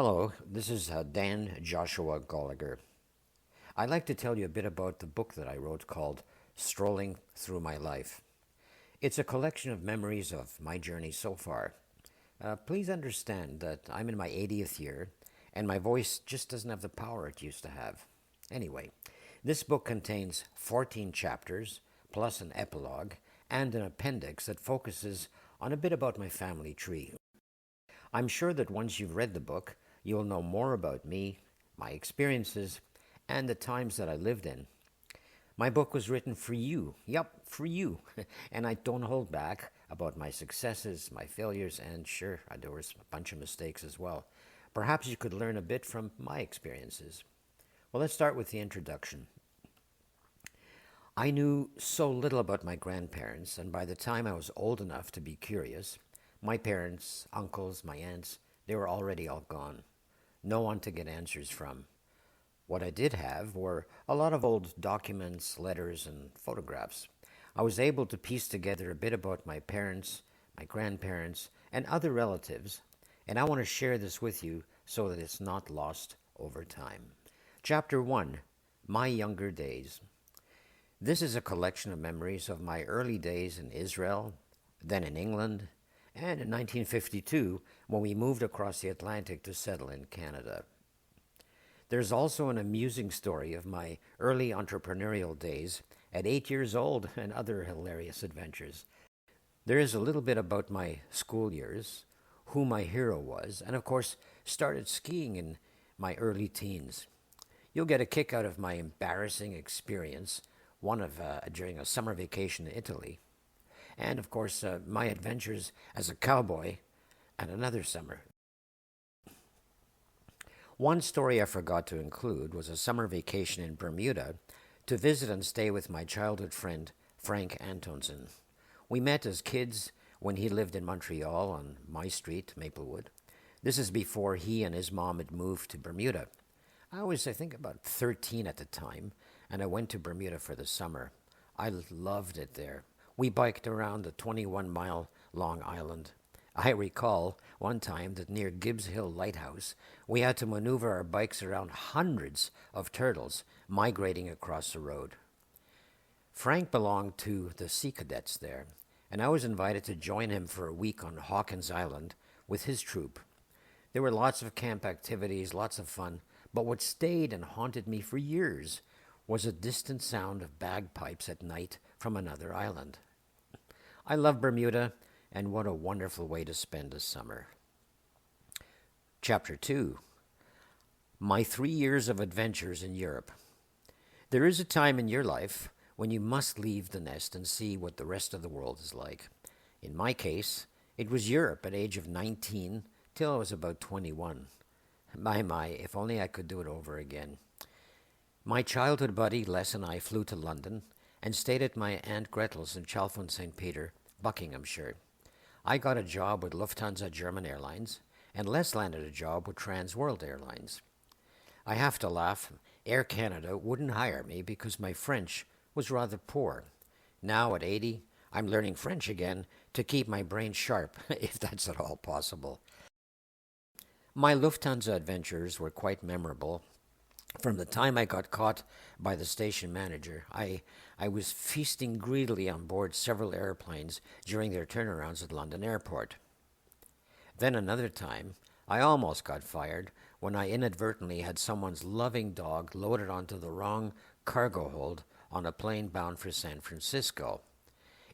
Hello, this is Dan Joshua Goliger. I'd like to tell you a bit about the book that I wrote called Strolling Through My Life. It's a collection of memories of my journey so far. Please understand that I'm in my 80th year and my voice just doesn't have the power it used to have. Anyway, this book contains 14 chapters, plus an epilogue, and an appendix that focuses on a bit about my family tree. I'm sure that once you've read the book, you'll know more about me, my experiences, and the times that I lived in. My book was written for you. Yep, for you. And I don't hold back about my successes, my failures, and sure, there was a bunch of mistakes as well. Perhaps you could learn a bit from my experiences. Well, let's start with the introduction. I knew so little about my grandparents, and by the time I was old enough to be curious, my parents, uncles, my aunts, they were already all gone. No one to get answers from. What I did have were a lot of old documents, letters, and photographs. I was able to piece together a bit about my parents, my grandparents, and other relatives, and I want to share this with you so that it's not lost over time. Chapter 1, My Younger Days. This is a collection of memories of my early days in Israel, then in England, and in 1952 when we moved across the Atlantic to settle in Canada. There's also an amusing story of my early entrepreneurial days at 8 years old and other hilarious adventures. There is a little bit about my school years, who my hero was, and of course started skiing in my early teens. You'll get a kick out of my embarrassing experience, during a summer vacation in Italy, and of course my adventures as a cowboy and another summer. One story I forgot to include was a summer vacation in Bermuda to visit and stay with my childhood friend Frank Antonsen. We met as kids when he lived in Montreal on my street, Maplewood. This is before he and his mom had moved to Bermuda. I think, about 13 at the time, and I went to Bermuda for the summer. I loved it there. We biked around the 21-mile-long island. I recall one time that near Gibbs Hill Lighthouse, we had to maneuver our bikes around hundreds of turtles migrating across the road. Frank belonged to the Sea Cadets there, and I was invited to join him for a week on Hawkins Island with his troop. There were lots of camp activities, lots of fun, but what stayed and haunted me for years was a distant sound of bagpipes at night from another island. I love Bermuda, and what a wonderful way to spend a summer. Chapter 2, My 3 years of adventures in Europe. There is a time in your life when you must leave the nest and see what the rest of the world is like. In my case, it was Europe at age of 19 till I was about 21. My, if only I could do it over again. My childhood buddy Les and I flew to London and stayed at my Aunt Gretel's in Chalfont St. Peter, Buckinghamshire. I got a job with Lufthansa German Airlines, and Les landed a job with Trans World Airlines. I have to laugh. Air Canada wouldn't hire me because my French was rather poor. Now at 80, I'm learning French again to keep my brain sharp, if that's at all possible. My Lufthansa adventures were quite memorable. From the time I got caught by the station manager, I was feasting greedily on board several airplanes during their turnarounds at London Airport. Then another time, I almost got fired when I inadvertently had someone's loving dog loaded onto the wrong cargo hold on a plane bound for San Francisco.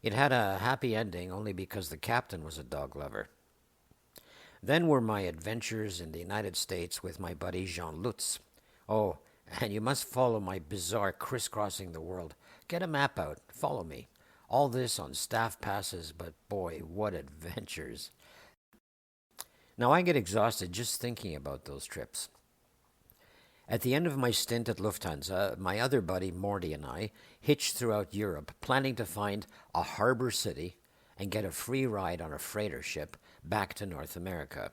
It had a happy ending only because the captain was a dog lover. Then were my adventures in the United States with my buddy Jean Lutz. Oh, and you must follow my bizarre crisscrossing the world. Get a map out. Follow me. All this on staff passes, but boy, what adventures. Now I get exhausted just thinking about those trips. At the end of my stint at Lufthansa, my other buddy Morty and I hitched throughout Europe, planning to find a harbor city and get a free ride on a freighter ship back to North America.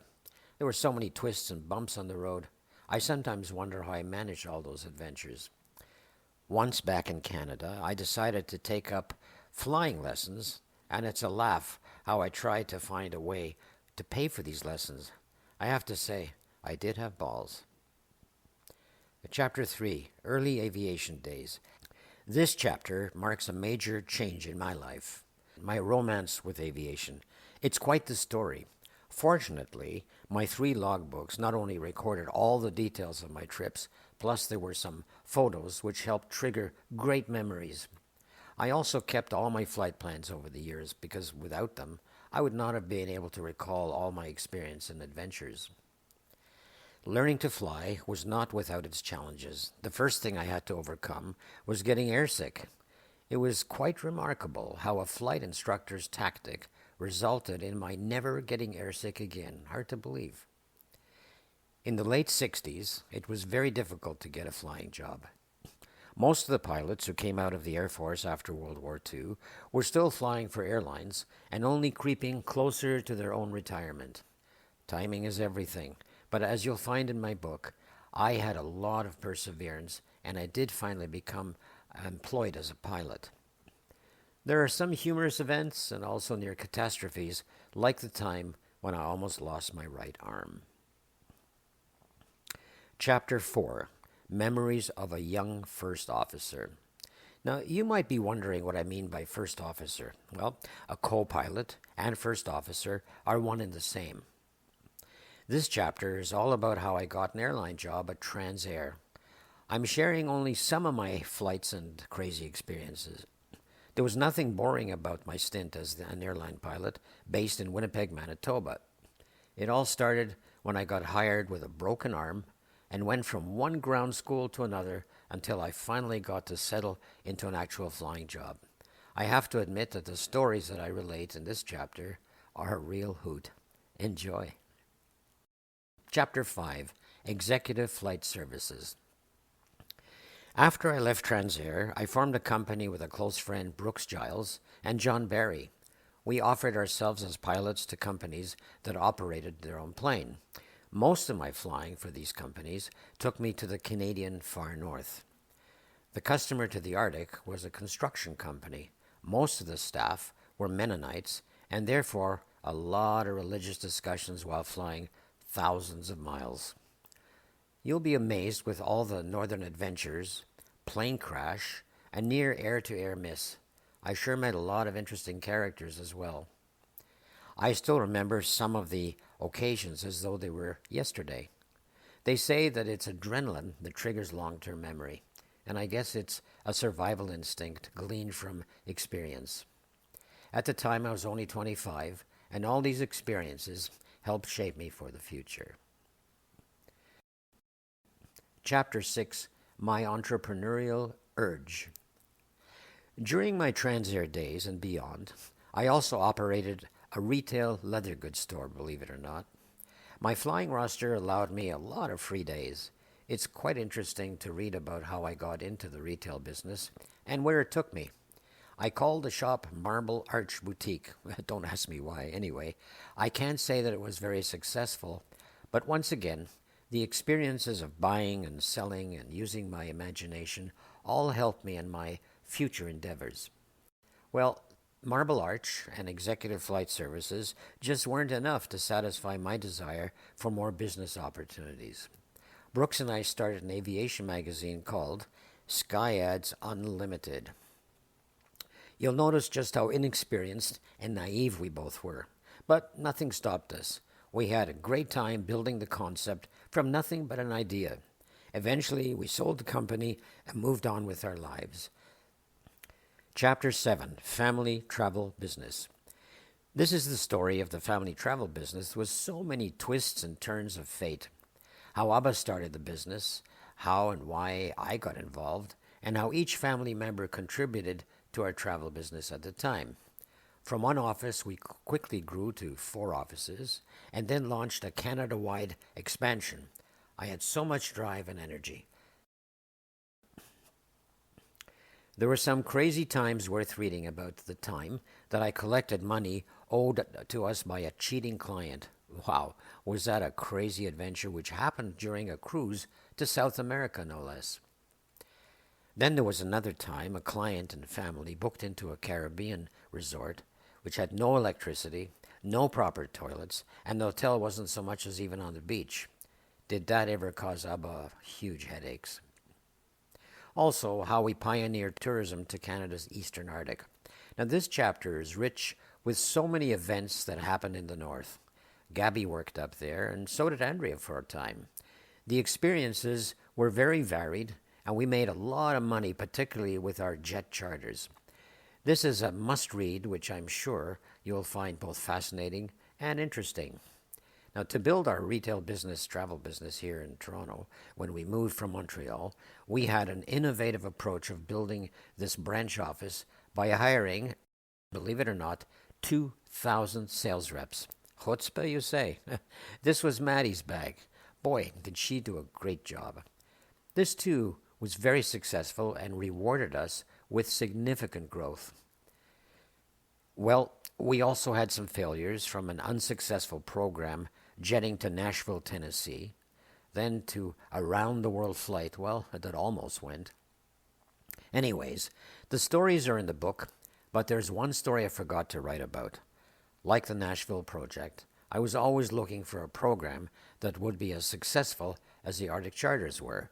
There were so many twists and bumps on the road. I sometimes wonder how I managed all those adventures. Once back in Canada, I decided to take up flying lessons, and it's a laugh how I tried to find a way to pay for these lessons. I have to say, I did have balls. Chapter 3, Early Aviation Days. This chapter marks a major change in my life, my romance with aviation. It's quite the story. Fortunately, my 3 logbooks not only recorded all the details of my trips, plus there were some photos which helped trigger great memories. I also kept all my flight plans over the years because without them, I would not have been able to recall all my experience and adventures. Learning to fly was not without its challenges. The first thing I had to overcome was getting airsick. It was quite remarkable how a flight instructor's tactic resulted in my never getting airsick again. Hard to believe. In the late 60s, it was very difficult to get a flying job. Most of the pilots who came out of the Air Force after World War II were still flying for airlines and only creeping closer to their own retirement. Timing is everything, but as you'll find in my book, I had a lot of perseverance and I did finally become employed as a pilot. There are some humorous events and also near catastrophes, like the time when I almost lost my right arm. Chapter 4, Memories of a Young First Officer. Now, you might be wondering what I mean by first officer. Well, a co-pilot and first officer are one and the same. This chapter is all about how I got an airline job at Transair. I'm sharing only some of my flights and crazy experiences. There was nothing boring about my stint as an airline pilot based in Winnipeg, Manitoba. It all started when I got hired with a broken arm and went from one ground school to another until I finally got to settle into an actual flying job. I have to admit that the stories that I relate in this chapter are a real hoot. Enjoy. Chapter 5, Executive Flight Services. After I left Transair, I formed a company with a close friend, Brooks Giles, and John Barry. We offered ourselves as pilots to companies that operated their own plane. Most of my flying for these companies took me to the Canadian far north. The customer to the Arctic was a construction company. Most of the staff were Mennonites, and therefore a lot of religious discussions while flying thousands of miles. You'll be amazed with all the northern adventures, plane crash, and near air-to-air miss. I sure met a lot of interesting characters as well. I still remember some of the occasions as though they were yesterday. They say that it's adrenaline that triggers long-term memory, and I guess it's a survival instinct gleaned from experience. At the time, I was only 25, and all these experiences helped shape me for the future. Chapter 6, My Entrepreneurial Urge. During my Transair days and beyond, I also operated a retail leather goods store, believe it or not. My flying roster allowed me a lot of free days. It's quite interesting to read about how I got into the retail business and where it took me. I called the shop Marble Arch Boutique. Don't ask me why, anyway. I can't say that it was very successful, but once again, the experiences of buying and selling and using my imagination all helped me in my future endeavors. Well, Marble Arch and Executive Flight Services just weren't enough to satisfy my desire for more business opportunities. Brooks and I started an aviation magazine called Sky Ads Unlimited. You'll notice just how inexperienced and naive we both were, but nothing stopped us. We had a great time building the concept from nothing but an idea. Eventually, we sold the company and moved on with our lives. Chapter 7, Family Travel Business. This is the story of the family travel business with so many twists and turns of fate. How Abba started the business, how and why I got involved, and how each family member contributed to our travel business at the time. From one office, we quickly grew to 4 offices and then launched a Canada-wide expansion. I had so much drive and energy. There were some crazy times worth reading about the time that I collected money owed to us by a cheating client. Wow, was that a crazy adventure which happened during a cruise to South America, no less. Then there was another time a client and family booked into a Caribbean resort which had no electricity, no proper toilets, and the hotel wasn't so much as even on the beach. Did that ever cause Abba huge headaches? Also, how we pioneered tourism to Canada's eastern Arctic. Now, this chapter is rich with so many events that happened in the north. Gabby worked up there, and so did Andrea for a time. The experiences were very varied, and we made a lot of money, particularly with our jet charters. This is a must read, which I'm sure you'll find both fascinating and interesting. Now, to build our retail business, travel business here in Toronto, when we moved from Montreal, we had an innovative approach of building this branch office by hiring, believe it or not, 2,000 sales reps. Chutzpah, you say? This was Maddie's bag. Boy, did she do a great job. This, too, was very successful and rewarded us with significant growth. Well, we also had some failures, from an unsuccessful program jetting to Nashville, Tennessee, then to a round-the-world flight, well, that almost went. Anyways, the stories are in the book, but there's one story I forgot to write about. Like the Nashville project, I was always looking for a program that would be as successful as the Arctic Charters were.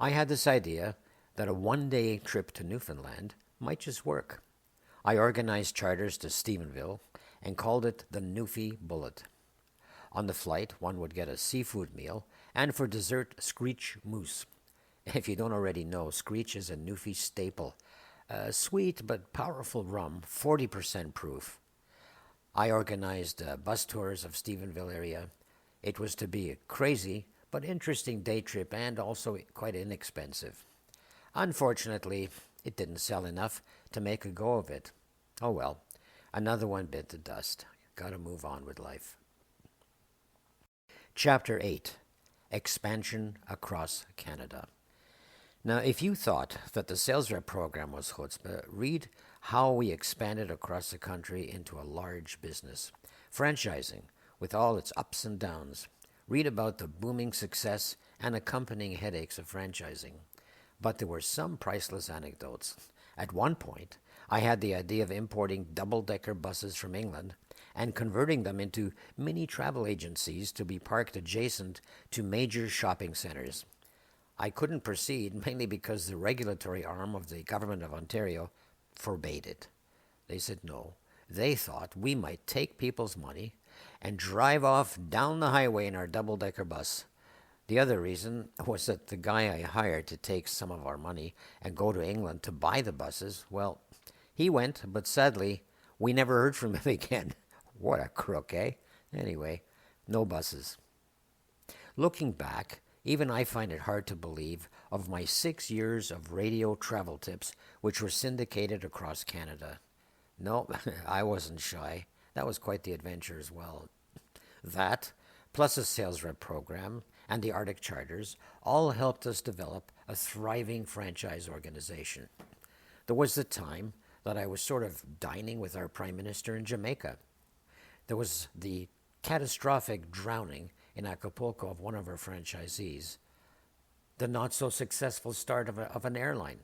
I had this idea that a one-day trip to Newfoundland might just work. I organized charters to Stephenville and called it the Newfie Bullet. On the flight, one would get a seafood meal, and for dessert, Screech Moose. If you don't already know, Screech is a Newfie staple. Sweet but powerful rum, 40% proof. I organized bus tours of Stephenville area. It was to be a crazy but interesting day trip, and also quite inexpensive. Unfortunately, it didn't sell enough to make a go of it. Oh well, another one bit the dust. Gotta move on with life. Chapter 8. Expansion across Canada. Now, if you thought that the sales rep program was chutzpah, read how we expanded across the country into a large business. Franchising, with all its ups and downs. Read about the booming success and accompanying headaches of franchising. But there were some priceless anecdotes. At one point, I had the idea of importing double-decker buses from England and converting them into mini travel agencies to be parked adjacent to major shopping centers. I couldn't proceed mainly because the regulatory arm of the Government of Ontario forbade it. They said no. They thought we might take people's money and drive off down the highway in our double-decker bus. The other reason was that the guy I hired to take some of our money and go to England to buy the buses, well, he went, but sadly, we never heard from him again. What a crook, eh? Anyway, no buses. Looking back, even I find it hard to believe of my 6 years of radio travel tips, which were syndicated across Canada. No, I wasn't shy. That was quite the adventure as well. That, plus a sales rep program and the Arctic Charters, all helped us develop a thriving franchise organization. There was the time that I was sort of dining with our Prime Minister in Jamaica. There was the catastrophic drowning in Acapulco of one of our franchisees, the not-so-successful start of an airline,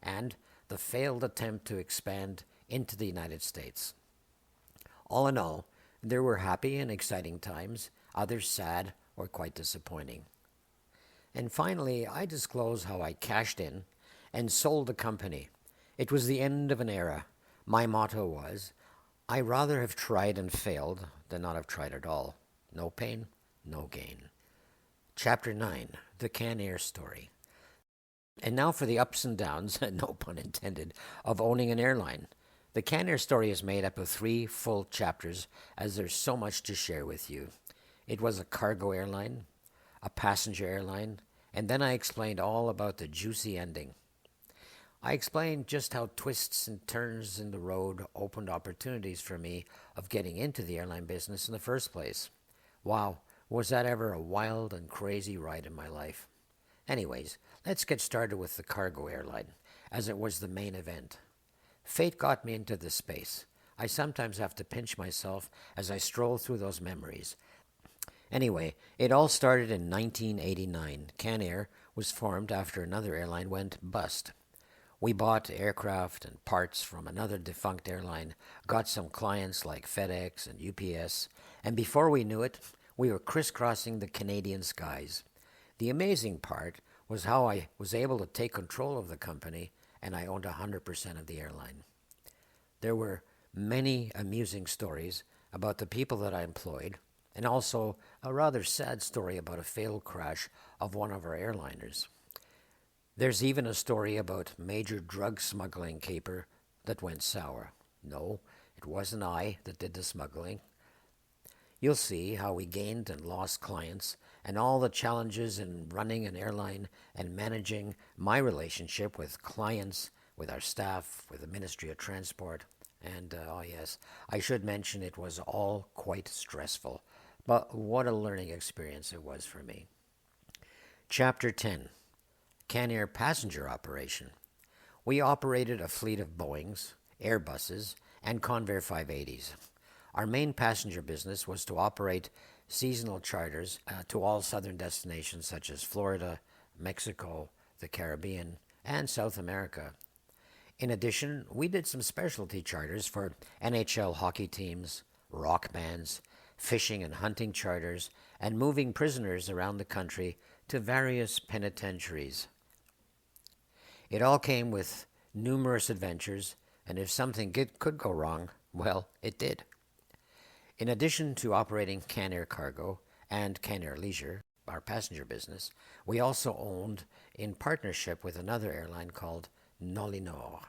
and the failed attempt to expand into the United States. All in all, there were happy and exciting times, others sad or quite disappointing. And finally, I disclose how I cashed in and sold the company. It was the end of an era. My motto was, I'd rather have tried and failed than not have tried at all. No pain, no gain. Chapter 9, The Can-Air Story. And now for the ups and downs, no pun intended, of owning an airline. The Can-Air story is made up of 3 full chapters, as there's so much to share with you. It was a cargo airline, a passenger airline, and then I explained all about the juicy ending. I explained just how twists and turns in the road opened opportunities for me of getting into the airline business in the first place. Wow, was that ever a wild and crazy ride in my life. Anyways, let's get started with the cargo airline, as it was the main event. Fate got me into this space. I sometimes have to pinch myself as I stroll through those memories. Anyway, it all started in 1989. Can-Air was formed after another airline went bust. We bought aircraft and parts from another defunct airline, got some clients like FedEx and UPS, and before we knew it, We were crisscrossing the Canadian skies. The amazing part was how I was able to take control of the company and I owned 100% of the airline. There were many amusing stories about the people that I employed, and also a rather sad story about a failed crash of one of our airliners. There's even a story about major drug smuggling caper that went sour. No, it wasn't I that did the smuggling. You'll see how we gained and lost clients and all the challenges in running an airline and managing my relationship with clients, with our staff, with the Ministry of Transport. And, oh yes, I should mention it was all quite stressful. But what a learning experience it was for me. Chapter 10, Canair Passenger Operation. We operated a fleet of Boeings, Airbuses, and Convair 580s. Our main passenger business was to operate seasonal charters to all southern destinations such as Florida, Mexico, the Caribbean, and South America. In addition, we did some specialty charters for NHL hockey teams, rock bands, fishing and hunting charters, and moving prisoners around the country to various penitentiaries. It all came with numerous adventures, and if something could go wrong, well, it did. In addition to operating Canair Cargo and Canair Leisure, our passenger business, we also owned in partnership with another airline called Nolinor.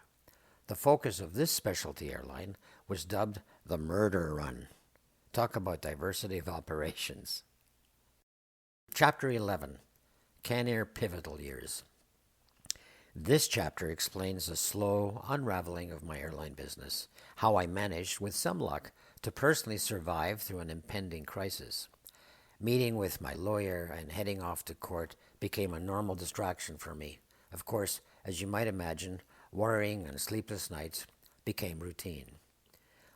The focus of this specialty airline was dubbed the Murder Run. Talk about diversity of operations. Chapter 11, Canair Pivotal Years. This chapter explains the slow unraveling of my airline business, how I managed, with some luck, to personally survive through an impending crisis. Meeting with my lawyer and heading off to court became a normal distraction for me. Of course, as you might imagine, worrying and sleepless nights became routine.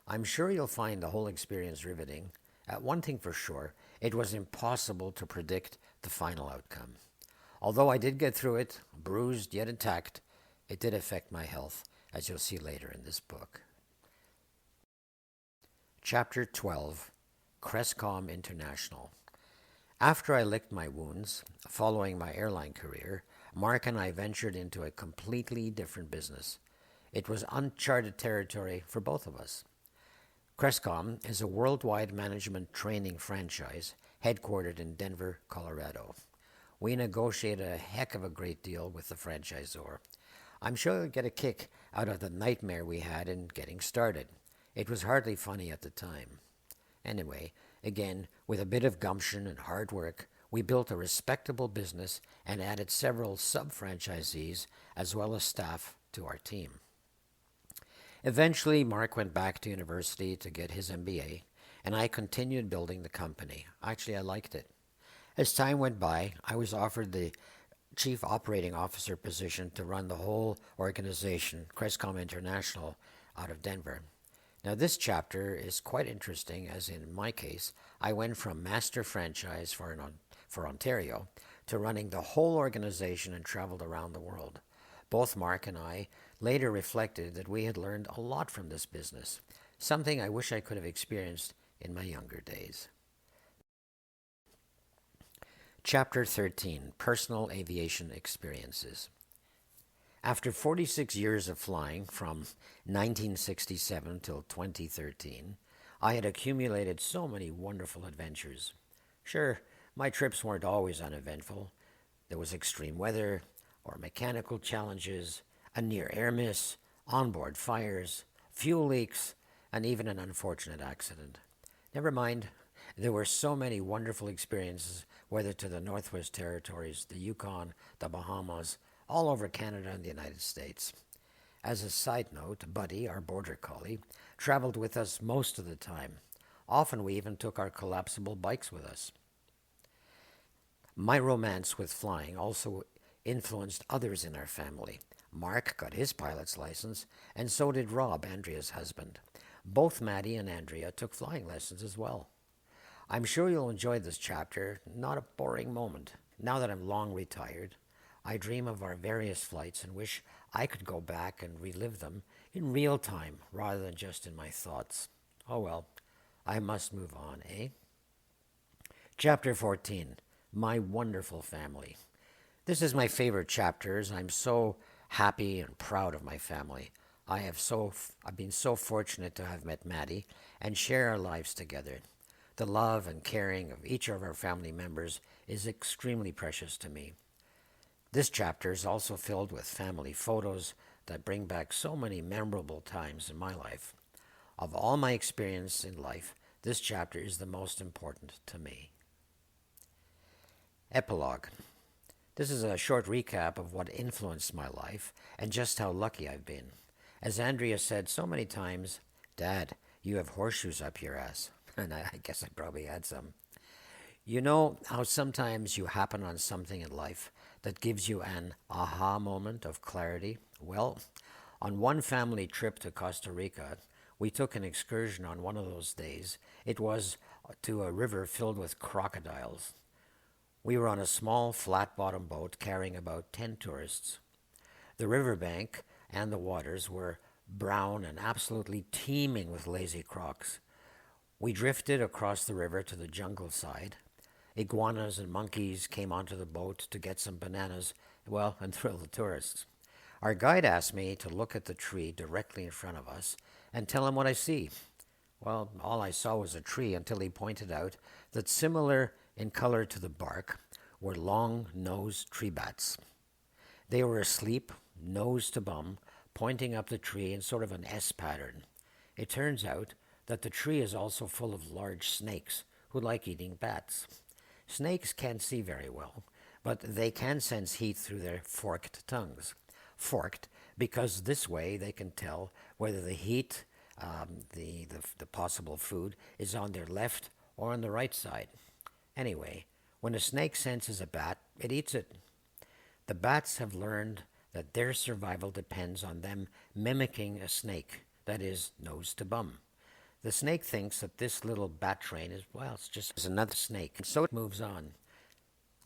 I'm sure you'll find the whole experience riveting. One thing for sure, it was impossible to predict the final outcome. Although I did get through it, bruised yet intact, it did affect my health, as you'll see later in this book. Chapter 12, Crestcom International. After I licked my wounds, following my airline career, Mark and I ventured into a completely different business. It was uncharted territory for both of us. Crestcom is a worldwide management training franchise headquartered in Denver, Colorado. We negotiated a heck of a great deal with the franchisor. I'm sure you'll get a kick out of the nightmare we had in getting started. It was hardly funny at the time. Anyway, again, with a bit of gumption and hard work, we built a respectable business and added several sub-franchisees as well as staff to our team. Eventually, Mark went back to university to get his MBA, and I continued building the company. Actually, I liked it. As time went by, I was offered the Chief Operating Officer position to run the whole organization, Crestcom International, out of Denver. Now, this chapter is quite interesting, as in my case, I went from master franchise for Ontario to running the whole organization and traveled around the world. Both Mark and I later reflected that we had learned a lot from this business, something I wish I could have experienced in my younger days. Chapter 13, Personal Aviation Experiences. After 46 years of flying, from 1967 till 2013, I had accumulated so many wonderful adventures. Sure, my trips weren't always uneventful. There was extreme weather, or mechanical challenges, a near air miss, onboard fires, fuel leaks, and even an unfortunate accident. Never mind, there were so many wonderful experiences, whether to the Northwest Territories, the Yukon, the Bahamas, all over Canada and the United States. As a side note, Buddy, our border collie, traveled with us most of the time. Often we even took our collapsible bikes with us. My romance with flying also influenced others in our family. Mark got his pilot's license, and so did Rob, Andrea's husband. Both Maddie and Andrea took flying lessons as well. I'm sure you'll enjoy this chapter, not a boring moment. Now that I'm long retired, I dream of our various flights and wish I could go back and relive them in real time rather than just in my thoughts. Oh well, I must move on, eh? Chapter 14, My Wonderful Family. This is my favorite chapter as I'm so happy and proud of my family. I've been so fortunate to have met Maddie and share our lives together. The love and caring of each of our family members is extremely precious to me. This chapter is also filled with family photos that bring back so many memorable times in my life. Of all my experience in life, this chapter is the most important to me. Epilogue. This is a short recap of what influenced my life and just how lucky I've been. As Andrea said so many times, Dad, you have horseshoes up your ass. And I guess I probably had some. You know how sometimes you happen on something in life that gives you an aha moment of clarity? Well, on one family trip to Costa Rica, we took an excursion on one of those days. It was to a river filled with crocodiles. We were on a small flat-bottom boat carrying about 10 tourists. The riverbank and the waters were brown and absolutely teeming with lazy crocs. We drifted across the river to the jungle side. Iguanas and monkeys came onto the boat to get some bananas, and thrill the tourists. Our guide asked me to look at the tree directly in front of us and tell him what I see. Well, all I saw was a tree until he pointed out that similar in color to the bark were long-nosed tree bats. They were asleep, nose to bum, pointing up the tree in sort of an S pattern. It turns out that the tree is also full of large snakes who like eating bats. Snakes can't see very well, but they can sense heat through their forked tongues. Forked because this way they can tell whether the heat, the possible food, is on their left or on the right side. Anyway, when a snake senses a bat, it eats it. The bats have learned that their survival depends on them mimicking a snake, that is, nose to bum. The snake thinks that this little bat train it's just another snake, and so it moves on.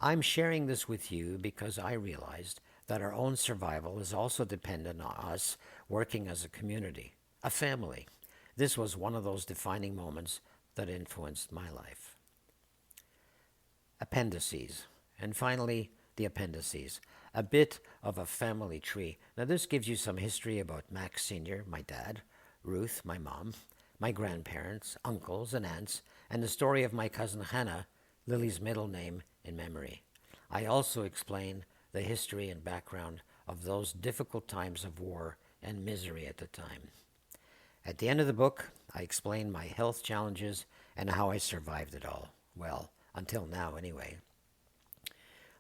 I'm sharing this with you because I realized that our own survival is also dependent on us working as a community, a family. This was one of those defining moments that influenced my life. Appendices. And finally, the appendices. A bit of a family tree. Now this gives you some history about Max Sr., my dad, Ruth, my mom, my grandparents, uncles, and aunts, and the story of my cousin Hannah, Lily's middle name, in memory. I also explain the history and background of those difficult times of war and misery at the time. At the end of the book, I explain my health challenges and how I survived it all. Well, until now anyway.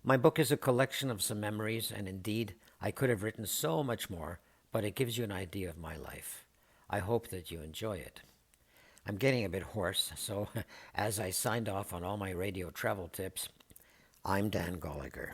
My book is a collection of some memories, and indeed, I could have written so much more, but it gives you an idea of my life. I hope that you enjoy it. I'm getting a bit hoarse, so as I signed off on all my radio travel tips, I'm Dan Goliger.